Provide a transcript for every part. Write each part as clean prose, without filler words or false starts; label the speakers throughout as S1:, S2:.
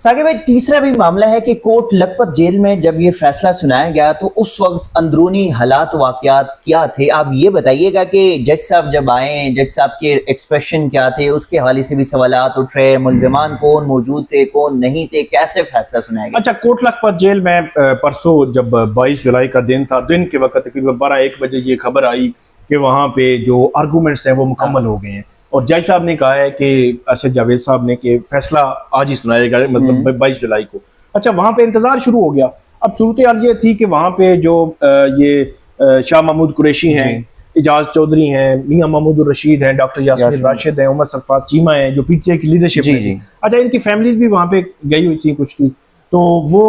S1: साकिब भाई, तीसरा भी मामला है कि कोट लखपत जेल में जब ये फैसला सुनाया गया तो उस वक्त अंदरूनी हालात वाकयात क्या थे, आप ये बताइएगा कि जज साहब जब आए, जज साहब के एक्सप्रेशन क्या थे, उसके हवाले से भी सवालात उठ रहे, मुल्जिमान कौन मौजूद थे कौन नहीं थे, कैसे फैसला सुनाया गया?
S2: अच्छा, कोट लखपत जेल में परसों जब 22 जुलाई का दिन था, दिन के वक्त तकरीबन 12-1 बजे ये खबर आई कि वहाँ पे जो आर्गूमेंट्स हैं वो मुकम्मल हो गए हैं और जज साहब ने कहा है कि अरशद जावेद साहब ने कि फैसला आज ही सुनाएगा, मतलब 22 जुलाई को। अच्छा, वहाँ पे इंतजार शुरू हो गया। अब सूरत हाल ये थी कि वहाँ पे जो ये शाह महमूद कुरैशी हैं, एजाज चौधरी हैं, मियां महमूद रशीद हैं, डॉक्टर यास्मीन राशिद हैं, उमर सरफराज चीमा हैं जो पीटीआई की लीडरशिप में थी। अच्छा, इनकी फैमिलीज भी वहाँ पे गई हुई थी कुछ की, तो वो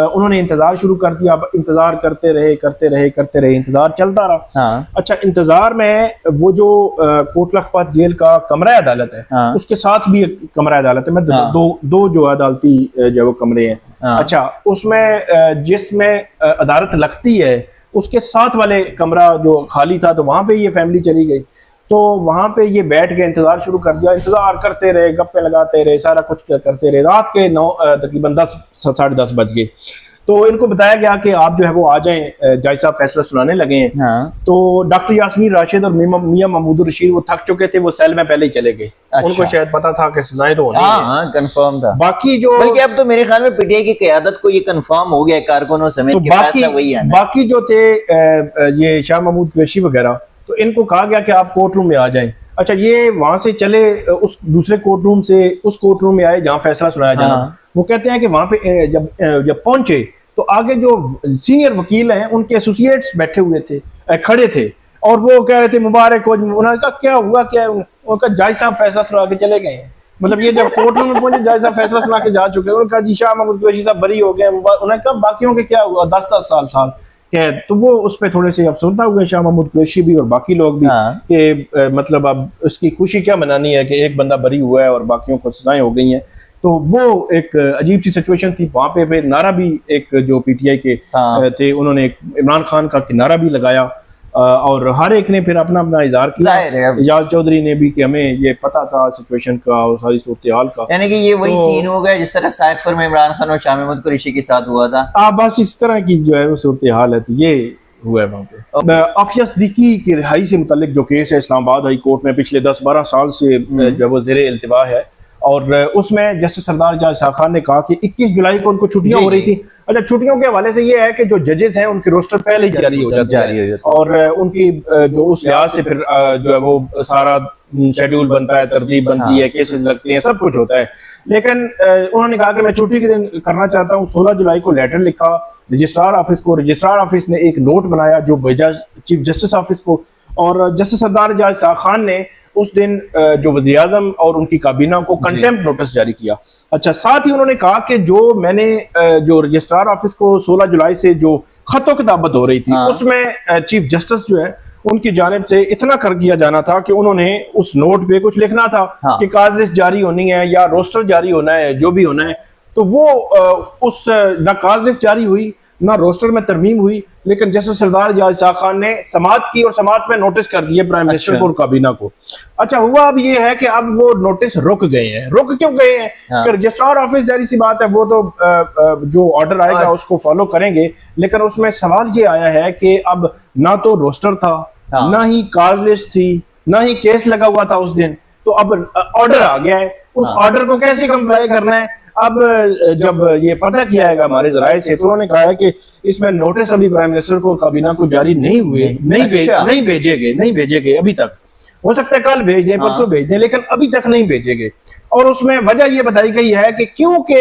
S2: उन्होंने इंतजार शुरू कर दिया। अब इंतजार करते रहे, इंतजार चलता रहा। अच्छा, इंतजार में वो जो कोट लखपत जेल का कमरा अदालत है, उसके साथ भी एक कमरा अदालत है, दो जो अदालती जो वो कमरे हैं। अच्छा, उसमें जिसमें अदालत लगती है उसके साथ वाले कमरा जो खाली था, तो वहां पे ये फैमिली चली गई। तो वहां पे ये बैठ के इंतजार शुरू कर दिया, इंतजार करते रहे, गप्पे लगाते रहे, सारा कुछ करते रहे। रात के तकरीबन 10 साढ़े 10 बज गए। तो इनको बताया गया कि आप जो है वो आ जाएं, जज साहब फैसला सुनाने लगे हैं। तो डॉक्टर यास्मीन राशिद और मियां महमूद रशीद वो थक चुके थे, वो सेल में पहले ही चले गए। उनको शायद पता था कि सजाएं तो होनी है,
S1: कंफर्म था।
S2: बाकी जो
S1: बल्कि अब तो मेरे ख्याल में पीटीआई की क़यादत को ये कंफर्म हो गया, कारकुनों समेत,
S2: तो बाकी जो थे ये शाह महमूद कुरैशी वगैरह, तो इनको कहा गया कि आप कोर्ट रूम में आ जाएं। अच्छा, ये वहां से चले उस दूसरे कोर्ट रूम से उस कोर्ट रूम में आए जहां फैसला सुनाया जाना। वो कहते हैं कि वहां पे जब पहुंचे तो आगे जो सीनियर वकील हैं उनके एसोसिएट्स बैठे हुए थे, खड़े थे, और वो कह रहे थे मुबारक हो। उन्होंने कहा क्या हुआ, क्या? उनका जज साहब फैसला सुना के चले गए हैं। मतलब ये जब कोर्ट रूम में पहुंचे, जज साहब फैसला सुना के जा चुके हैं। उन्होंने कहा जी शाह महमूद कुरैशी साहब बरी हो गए। उन्होंने कहा बाकियों के क्या हुआ, 10-10 साल है। तो वो उस पर थोड़े से अफसरदा हुए शाह महमूद कुरैशी भी और बाकी लोग भी कि मतलब अब उसकी खुशी क्या मनानी है कि एक बंदा बरी हुआ है और बाकियों को सजाएं हो गई हैं। तो वो एक अजीब सी सिचुएशन थी। वहाँ पे फिर नारा भी एक जो पीटीआई के थे, उन्होंने इमरान खान का नारा भी लगाया और हर एक ने फिर अपना अपना इजहार किया। एजाज चौधरी ने भी कि हमें ये पता था सिचुएशन का और सारी सूरत हाल का,
S1: यानी कि ये वही सीन हो गया जिस तरह साइफर में इमरान खान और शाह महमूद कुरैशी के साथ हुआ था।
S2: बस इस तरह की जो है वो सूरत हाल है। तो ये हुआ है वहाँ पे। आफिया सिद्दीकी की रिहाई से मुतालिक जो केस है इस्लामाबाद हाई कोर्ट में पिछले 10-12 साल से जो वो ज़ेरे इल्तिवा है, और उसमें जस्टिस सरदार जज शाह खान ने कहा कि 21 जुलाई को उनको छुट्टियां हो रही थी। अच्छा, छुट्टियों के हवाले से ये है कि जो जजेस हैं उनके रोस्टर पहले ही जारी हो जाते हैं और उनकी जो उस लिहाज से फिर जो है वो सारा शेड्यूल बनता है, तरतीब बनती है, केसेस लगते हैं, सब कुछ होता है। लेकिन उन्होंने कहा कि मैं छुट्टी के दिन करना चाहता हूँ। 16 जुलाई को लेटर लिखा रजिस्ट्रार ऑफिस को, रजिस्ट्रार ऑफिस ने एक नोट बनाया जो भेजा चीफ जस्टिस ऑफिस को, और जस्टिस सरदार जज शाह खान ने उस दिन जो वज़ीर आज़म और उनकी काबीना को कंटेम्प्ट नोटिस जारी किया। अच्छा, साथ ही उन्होंने कहा कि जो मैंने जो रजिस्ट्रार ऑफिस को 16 जुलाई से जो खतो किताबत हो रही थी, उसमें चीफ जस्टिस जो है उनकी जानिब से इतना कर दिया जाना था कि उन्होंने उस नोट पे कुछ लिखना था कि काज लिस्ट जारी होनी है या रोस्टर जारी होना है, जो भी होना है। तो वो उस ना काज लिस्ट जारी हुई ना रोस्टर में तरमीम हुई, लेकिन जस्टिस सरदार जज शाह खान ने समात की और समात में नोटिस कर दिए प्राइम मिनिस्टर को और काबीना को। अच्छा, हुआ अब ये है कि अब वो नोटिस रुक गए हैं। रुक क्यों गए हैं? कि रजिस्ट्रार ऑफिस जारी सी बात है, वो तो जो ऑर्डर आएगा उसको फॉलो करेंगे, लेकिन उसमें सवाल ये आया है कि अब ना तो रोस्टर था, ना ही काज लिस्ट थी, ना ही केस लगा हुआ था उस दिन। तो अब ऑर्डर आ गया है, उस ऑर्डर को कैसे कंप्लाई करना है? अब जब ये पता किया है हमारे जराये से, तो उन्होंने कहा है कि इसमें नोटिस अभी प्राइम मिनिस्टर को काबीना को जारी नहीं हुए, नहीं भेजे गए अभी तक। हो सकता है कल भेज दें, परसों भेज दें, लेकिन अभी तक नहीं भेजे गए। और उसमें वजह यह बताई गई है कि क्योंकि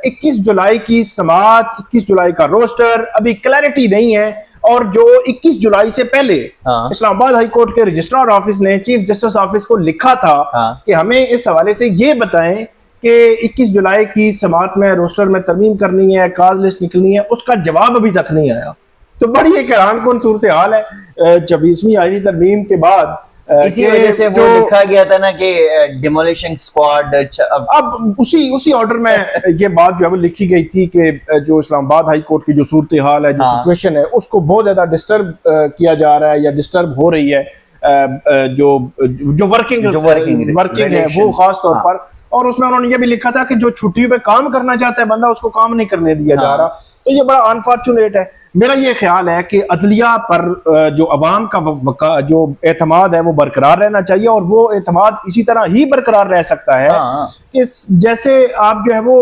S2: 21 जुलाई की समात, 21 जुलाई का रोस्टर अभी क्लैरिटी नहीं है, और जो 21 जुलाई से पहले इस्लामाबाद हाई कोर्ट के रजिस्ट्रार ऑफिस ने चीफ जस्टिस ऑफिस को लिखा था कि हमें इस हवाले से ये बताएं कि 21 जुलाई की समात में रोस्टर में तरमीम करनी है, काज लिस्ट निकलनी है, उसका जवाब अभी तक नहीं आया। तो बड़ी एक हैरानकुन सूरत हाल है 26वीं आईनी तरमीम के बाद।
S1: इसी वजह से वो लिखा गया था ना कि डिमोलिशिंग स्क्वाड।
S2: अब उसी ऑर्डर में ये बात जो है वो लिखी गई थी कि जो इस्लामाबाद हाई कोर्ट की जो सूरत हाल है, जो सिचुएशन है, उसको बहुत ज्यादा डिस्टर्ब किया जा रहा है या डिस्टर्ब हो रही है। जो वर्किंग है वो खास तौर पर और उसमें उन्होंने ये भी लिखा था कि जो छुट्टी पे काम करना चाहता है बंदा उसको काम नहीं करने दिया जा रहा। तो ये बड़ा अनफॉर्चुनेट है। मेरा ये ख्याल है कि अदलिया पर जो अवाम का जो एतमाद है वो बरकरार रहना चाहिए, और वो एतमाद इसी तरह ही बरकरार रह सकता है कि जैसे आप जो है वो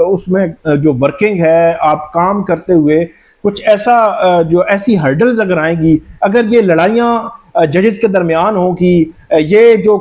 S2: उसमें जो वर्किंग है, आप काम करते हुए कुछ ऐसा जो ऐसी हर्डल्स अगर आएंगी, अगर ये लड़ाइयाँ जजेस के दरमियान होगी, ये जो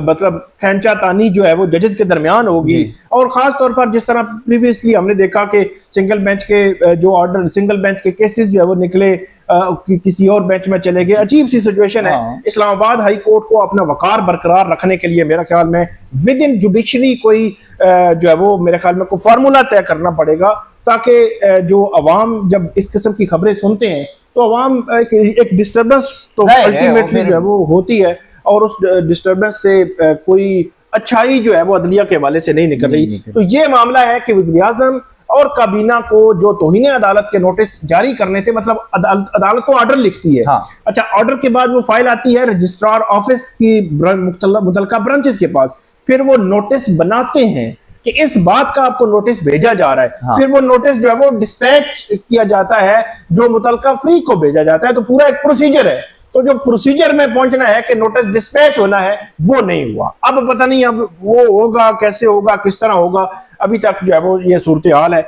S2: मतलब खैंचातानी जो है वो जजेस के दरमियान होगी, और ख़ास तौर पर जिस तरह प्रीवियसली हमने देखा कि सिंगल बेंच के जो ऑर्डर, सिंगल बेंच के केसेस जो है वो निकले किसी और बेंच में चले गए, अजीब सी सिचुएशन है। इस्लामाबाद हाई कोर्ट को अपना वकार बरकरार रखने के लिए मेरा ख्याल में विद इन जुडिशरी कोई जो है वो मेरे ख्याल में कोई फार्मूला तय करना पड़ेगा, ताकि जो अवाम जब इस किस्म की खबरें सुनते हैं तो अवाम एक डिस्टर्बेंस तो अल्टीमेटली जो है वो होती है, और उस डिस्टर्बेंस से कोई अच्छाई जो है वो अदलिया के हवाले से नहीं निकल रही। तो ये मामला है कि वज़ीर-ए-आज़म और काबीना को जो तौहीन अदालत के नोटिस जारी करने थे, मतलब अदालत तो ऑर्डर लिखती है, अच्छा ऑर्डर के बाद वो फाइल आती है रजिस्ट्रार ऑफिस की मुतल्लिका ब्रांचेस के पास, फिर वो नोटिस बनाते हैं कि इस बात का आपको नोटिस भेजा जा रहा है, फिर वो नोटिस जो है वो डिस्पैच किया जाता है, जो मुतल्लिका फ्री को भेजा जाता है। तो पूरा एक प्रोसीजर है, तो जो प्रोसीजर में पहुंचना है कि नोटिस डिस्पैच होना है वो नहीं हुआ। अब पता नहीं अब वो होगा कैसे होगा, किस तरह होगा, अभी तक जो है वो ये सूरत हाल है।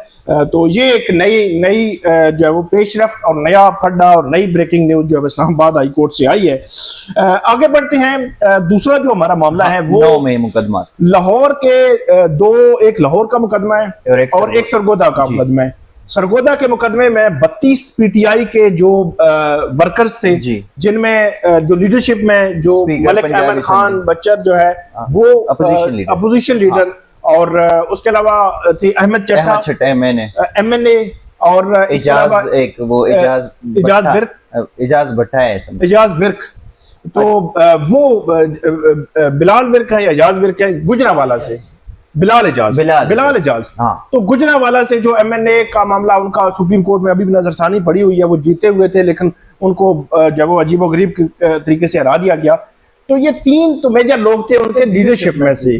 S2: तो ये एक नई जो है वो पेशरफ्त और नया फड्डा और नई ब्रेकिंग न्यूज जो है इस्लामाबाद हाई कोर्ट से आई है। आगे बढ़ते हैं। दूसरा जो हमारा मामला है वो
S1: 9 में मुकदमा
S2: लाहौर के एक लाहौर का मुकदमा है और एक सरगोदा का मुकदमा है। सरगोदा के मुकदमे में 32 पीटीआई के जो वर्कर्स थे, जिनमें जो लीडरशिप में जो मलिक अहमद खान बच्चर जो है वो अपोजिशन लीडर, और उसके अलावा थी अहमद चट्टा एमएनए, और
S1: इजाज भट्टा है,
S2: इजाज विर्क। तो वो बिलाल विर्क है या इजाज विर्क है, गुजरावाला से बिलाल एजाज। तो गुजरावाला से जो एमएनए का मामला, उनका सुप्रीम कोर्ट में अभी भी नजरसानी पड़ी हुई है, वो जीते हुए थे लेकिन उनको जब वो अजीबोगरीब तरीके से हरा दिया गया। तो ये 3 तो मेजर लोग थे उनके लीडरशिप में से,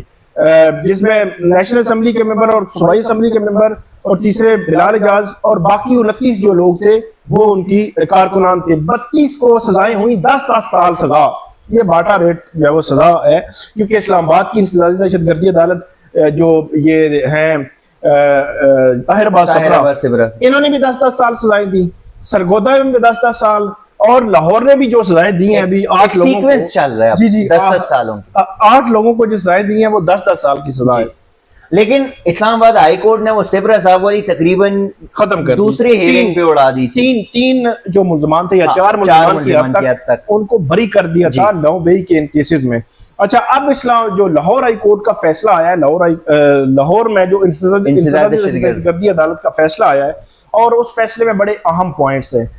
S2: जिसमें नेशनल असेंबली के मेंबर और सूबाई असेंबली के मेंबर, और तीसरे बिलाल एजाज, और बाकी 29 जो लोग थे वो उनकी कारकुनान थे। 32 को सजाएं हुई 10-10 साल सजा। ये बाटा रेट जो है वो सजा है, क्योंकि इस्लामाबाद की इंसदादी दहशतगर्दी अदालत जो ये हैं ताहिर अब्बास सिब्रा, इन्होंने भी 10-10 साल सजाएं दी, सरगोदा में भी 10-10 साल, और लाहौर ने भी जो सजाएं दी हैं अभी 8 लोगों को
S1: चल रहा है, जी 10-10 सालों
S2: 8 लोगों को जो सजाएं दी हैं वो 10-10 साल की सजा है।
S1: लेकिन इस्लामाबाद हाई कोर्ट ने वो सिब्रा साहब वाली तकरीबन
S2: खत्म कर
S1: दूसरे हेयरिंग पे उड़ा दी थी।
S2: तीन जो मुल्जमान थे या 4 मुल्जमान की हद तक उनको बरी कर दिया था 9 मई के इन केसेस में। अच्छा, अब जो लाहौर हाई कोर्ट का फैसला आया है, लाहौर में जो इंसदादी दहशतगर्दी अदालत का फैसला आया है, और उस फैसले में बड़े अहम पॉइंट्स हैं।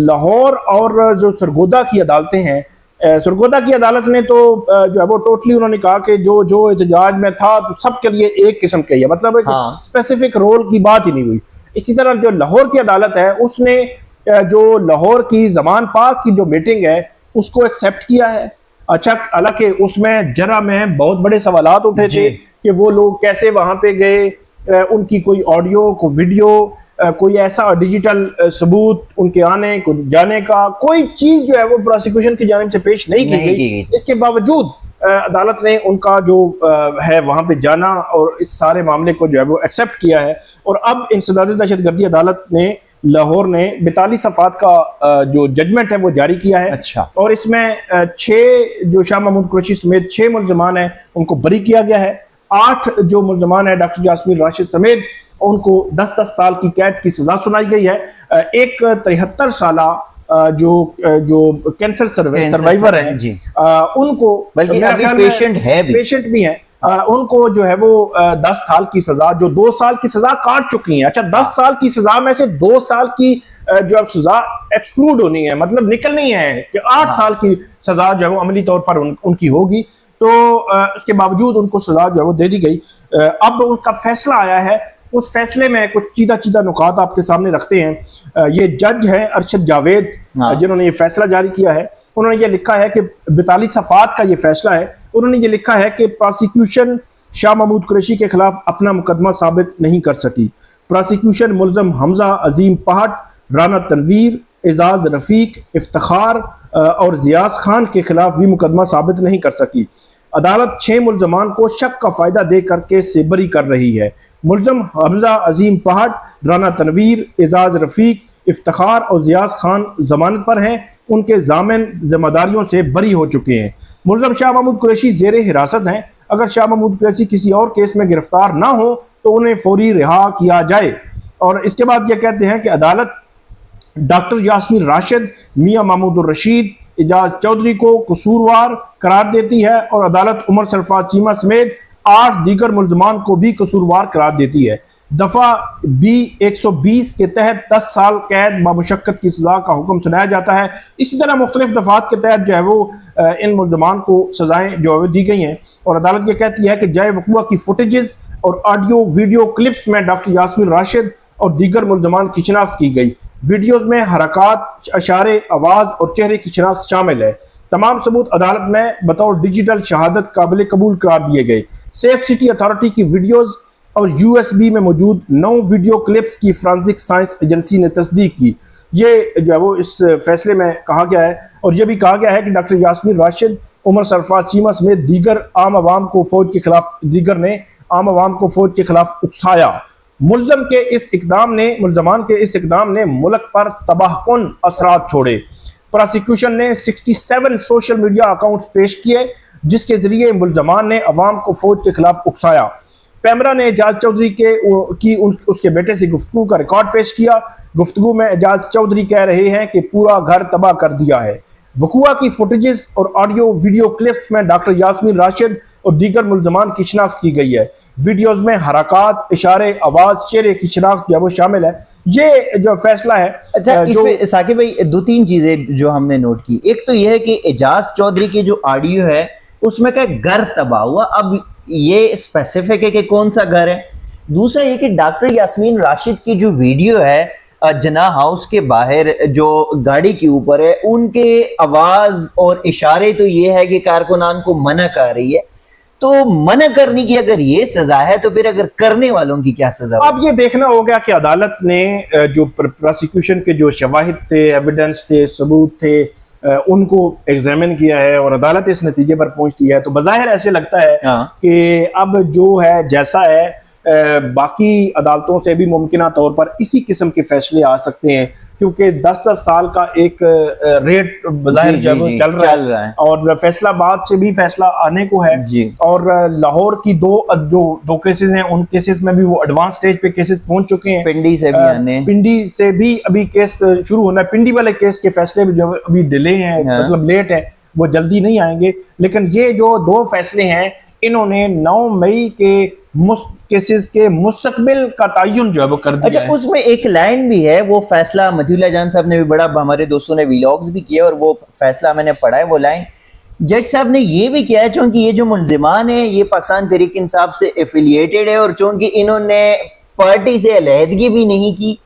S2: लाहौर और जो सरगोदा की अदालतें हैं, सरगोदा की अदालत ने तो जो है वो टोटली उन्होंने कहा कि जो एहतजाज में था तो सबके लिए एक किस्म का ही है, मतलब एक स्पेसिफिक रोल की बात ही नहीं हुई। इसी तरह जो लाहौर की अदालत है उसने जो लाहौर की जमान पाक की जो मीटिंग है उसको एक्सेप्ट किया है। अच्छा, हालांकि उसमें जरा में बहुत बड़े सवालात उठे थे कि वो लोग कैसे वहां पे गए, उनकी कोई ऑडियो को वीडियो, कोई ऐसा डिजिटल सबूत उनके आने को जाने का कोई चीज जो है वो प्रोसिक्यूशन की जानिब से पेश नहीं की गई। इसके बावजूद अदालत ने उनका जो है वहां पे जाना और इस सारे मामले को जो है वो एक्सेप्ट किया है। और अब इंसदादी दहशतगर्दी अदालत ने लाहौर ने 42 सफ़ात का जो जजमेंट है वो जारी किया है।
S1: अच्छा।
S2: और इसमें 6 जो शाह महमूद कुरैशी समेत 6 मुल्जमान हैं उनको बरी किया गया है। 8 जो मुल्जमान है डॉक्टर जासमीन राशिद समेत उनको 10-10 साल की कैद की सजा सुनाई गई है। एक 73 साला जो कैंसर सर्वाइवर है उनको,
S1: बल्कि अभी पेशेंट भी है,
S2: उनको जो है वो 10 साल की सजा, जो 2 साल की सजा काट चुकी है। अच्छा, 10 साल की सजा में से 2 साल की जो अब सजा एक्सक्लूड होनी है, मतलब निकलनी है कि 8 साल की सजा जो है वो अमली तौर पर उनकी होगी। तो उसके बावजूद उनको सजा जो है वो दे दी गई। अब उसका फैसला आया है, उस फैसले में कुछ चीदा नुकात आपके सामने रखते हैं। ये जज है अरशद जावेद जिन्होंने ये फैसला जारी किया है। उन्होंने ये लिखा है कि 42 सफ़ात का ये फैसला है। उन्होंने ये लिखा है कि प्रोसिक्यूशन शाह महमूद कुरैशी के खिलाफ अपना मुकदमा साबित नहीं कर सकी। प्रोसिक्यूशन मुल्ज़म हमजा अजीम पहाट, राना तनवीर, एजाज रफीक, इफ्तिखार और जियास खान के खिलाफ भी मुकदमा साबित नहीं कर सकी। अदालत 6 मुल्ज़मान को शक का फ़ायदा देकर केस से बरी कर रही है। मुल्ज़म हमजा अजीम पहाट, राना तनवीर, एजाज रफीक, इफ्तिखार और जियास खान जमानत पर हैं। उनके जामिन जिम्मेदारियों से बरी हो चुके हैं। मुल्ज़म शाह महमूद कुरैशी ज़ेरे हिरासत हैं। अगर शाह महमूद कुरैशी किसी और केस में गिरफ्तार ना हो तो उन्हें फौरी रिहा किया जाए। और इसके बाद ये कहते हैं कि अदालत डॉक्टर यास्मीन राशिद, मियां महमूद रशीद, एजाज चौधरी को कसूरवार करार देती है और अदालत उमर सरफराज चीमा समेत 8 दीगर मुल्ज़मान को भी कसूरवार करार देती है। दफ़ा बी 120 के तहत 10 साल कैद बामुशक्कत की सज़ा का हुक्म सुनाया जाता है। इसी तरह मुख्तलिफ दफ़ात के तहत जो है वो इन मुल्ज़मान को सज़ाएँ जो है दी गई हैं। और अदालत ये कहती है कि जाए वक़ुआ की फुटेजेस और ऑडियो वीडियो क्लिप्स में डॉक्टर यास्मीन राशिद और दीगर मुल्ज़मान की शिनाख्त की गई। वीडियोज़ में हरकत, अशारे, आवाज़ और चेहरे की शिनाख्त शामिल है। तमाम सबूत अदालत में बतौर डिजिटल शहादत काबिल कबूल करार दिए गए। सेफ सिटी अथॉरिटी की वीडियोज़ और USB में मौजूद 9 वीडियो क्लिप्स की फ्रांसिक साइंस एजेंसी ने तस्दीक की। ये जो है वो इस फैसले में कहा गया है। और यह भी कहा गया है कि डॉक्टर यास्मीन राशिद, उमर सरफराज चीमा समेत दीगर आम आवाम को फौज के खिलाफ उकसाया। मुल्ज़मान के इस इकदाम ने मुल्क पर तबाहकुन असरात छोड़े। प्रोसिक्यूशन ने 67 सोशल मीडिया अकाउंट्स पेश किए जिसके जरिए मुल्ज़मान ने अवाम को फौज के खिलाफ उकसाया। पैमरा ने एजाज चौधरी उसके बेटे से गुफ्तगू का रिकॉर्ड पेश किया। गुफ्तगू में एजाज चौधरी कह रहे हैं कि पूरा घर तबाह कर दिया है। वक़ुआ की फुटेजेस और ऑडियो वीडियो क्लिप्स में डॉक्टर यास्मीन राशिद और दीगर मुल्ज़मान की शिनाख्त की गई है। वीडियोज़ में हरकत, इशारे, आवाज़, चेहरे की शिनाख्त जो है वो शामिल है। ये जो फैसला है।
S1: अच्छा, इसमें साकिब भाई 2-3 चीजें जो हमने नोट की। एक तो यह है कि एजाज चौधरी की जो ऑडियो है उसमें क्या घर तबाह हुआ, अब ये स्पेसिफिक है कि कौन सा घर है। दूसरा ये कि डॉक्टर यास्मीन राशिद की जो वीडियो है जना हाउस के बाहर जो गाड़ी के ऊपर है, उनके आवाज और इशारे तो ये है कि कारकुनान को मना कर रही है। तो मना करने की अगर ये सजा है तो फिर अगर करने वालों की क्या सजा?
S2: अब ये देखना होगा कि अदालत ने जो प्रोसिक्यूशन के जो शवाहिद थे, एविडेंस थे, सबूत थे, उनको एग्जामिन किया है और अदालत इस नतीजे पर पहुंचती है। तो बज़ाहिर ऐसे लगता है कि अब जो है जैसा है बाकी अदालतों से भी मुमकिन तौर पर इसी किस्म के फैसले आ सकते हैं, क्योंकि 10-10 साल का एक रेट बज़ाहिर जब चल रहा है और फैसलाबाद से भी फैसला आने को है। और लाहौर की दो केसेस हैं, उन केसेस में भी वो एडवांस स्टेज पे केसेस पहुंच चुके हैं। पिंडी से भी अभी केस शुरू होना है। पिंडी वाले केस के फैसले भी जो अभी डिले हैं, मतलब लेट है, वो जल्दी नहीं आएंगे। लेकिन ये जो 2 फैसले हैं, इन्होंने 9 मई के केसेस के मुस्तकबिल का तयन जो है वो कर दिया।
S1: अच्छा, उसमें एक लाइन भी है, वो फैसला मतीउल्लाह जान साहब ने भी बड़ा, हमारे दोस्तों ने व्लॉग्स भी किए और वो फैसला मैंने पढ़ा है। वो लाइन जज साहब ने ये भी किया है, चूंकि ये जो मुल्जिमान है ये पाकिस्तान तहरीक इंसाफ से एफिलिएटेड है और चूंकि इन्होंने पार्टी से अलहदगी भी नहीं की,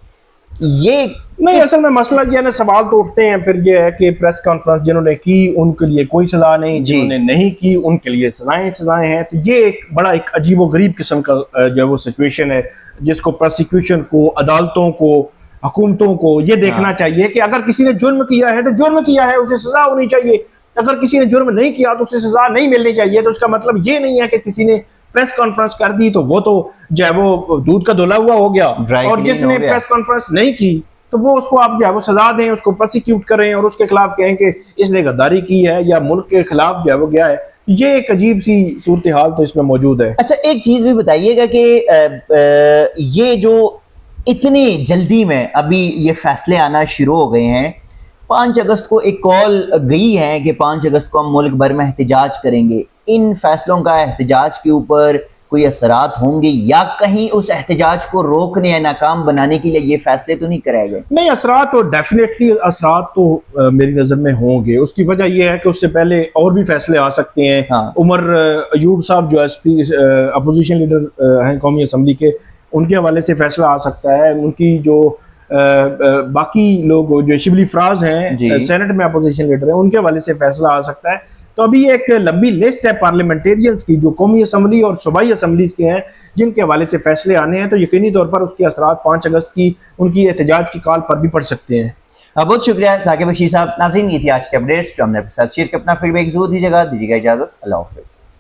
S1: ये
S2: नहीं, असल में मसला ये ना, सवाल तो उठते हैं फिर ये है कि प्रेस कॉन्फ्रेंस जिन्होंने की उनके लिए कोई सजा नहीं, जिन्होंने नहीं की उनके लिए सजाएं हैं। तो ये एक अजीबो गरीब किस्म का जो वो सिचुएशन है, जिसको प्रोसिक्यूशन को, अदालतों को, हुकूमतों को ये देखना चाहिए कि अगर किसी ने जुर्म किया है तो जुर्म किया है, उसे सजा होनी चाहिए। अगर किसी ने जुर्म नहीं किया तो उसे सजा नहीं मिलनी चाहिए। तो उसका मतलब ये नहीं है कि किसी ने प्रेस कॉन्फ्रेंस कर दी तो वो तो जो है वो दूध का धुला हुआ हो गया, और जिसने प्रेस कॉन्फ्रेंस नहीं की तो वो उसको आप जो है वो सजा दें, उसको प्रोसिक्यूट करें और उसके खिलाफ कहें कि इसने गद्दारी की है या मुल्क के खिलाफ जो है वो गया है। ये एक अजीब सी सूरत हाल तो इसमें मौजूद है।
S1: अच्छा, एक चीज भी बताइएगा कि ये जो इतनी जल्दी में अभी ये फैसले आना शुरू हो गए हैं, 5 अगस्त को एक कॉल गई है कि 5 अगस्त को हम मुल्क भर में एहतजाज करेंगे। इन फैसलों का एहतजाज के ऊपर कोई असरात होंगे या कहीं उस एहतजाज को रोकने या नाकाम बनाने के लिए ये फैसले तो नहीं कराए गए?
S2: नहीं, असरात तो डेफिनेटली असरात तो मेरी नज़र में होंगे। उसकी वजह यह है कि उससे पहले और भी फैसले आ सकते हैं। उमर अयूब साहब जो अपोजिशन लीडर हैं कौमी असम्बली के, उनके हवाले से फैसला आ सकता है। उनकी जो बाकी लोग जो शिबली फराज हैं सेनेट में अपोजिशन लीडर हैं, उनके हवाले से फैसला आ सकता है। तो अभी एक लंबी लिस्ट है पार्लियामेंटेरियंस की जो कौमी असम्बली और सूबाई असम्बलीज के हैं जिनके हवाले से फैसले आने हैं, तो यकीनी तौर पर उसके असरात 5 अगस्त की उनकी एहतजाज की कॉल पर भी पड़ सकते हैं।
S1: बहुत शुक्रिया साकिब बशीर साहब। नाज़रीन, ये थी आज के अपडेट्स जो हमने आपके साथ शेयर किया। अपना फीडबैक जरूर दीजिएगा। दीजिएगा इजाजत। अल्लाह हाफिज़।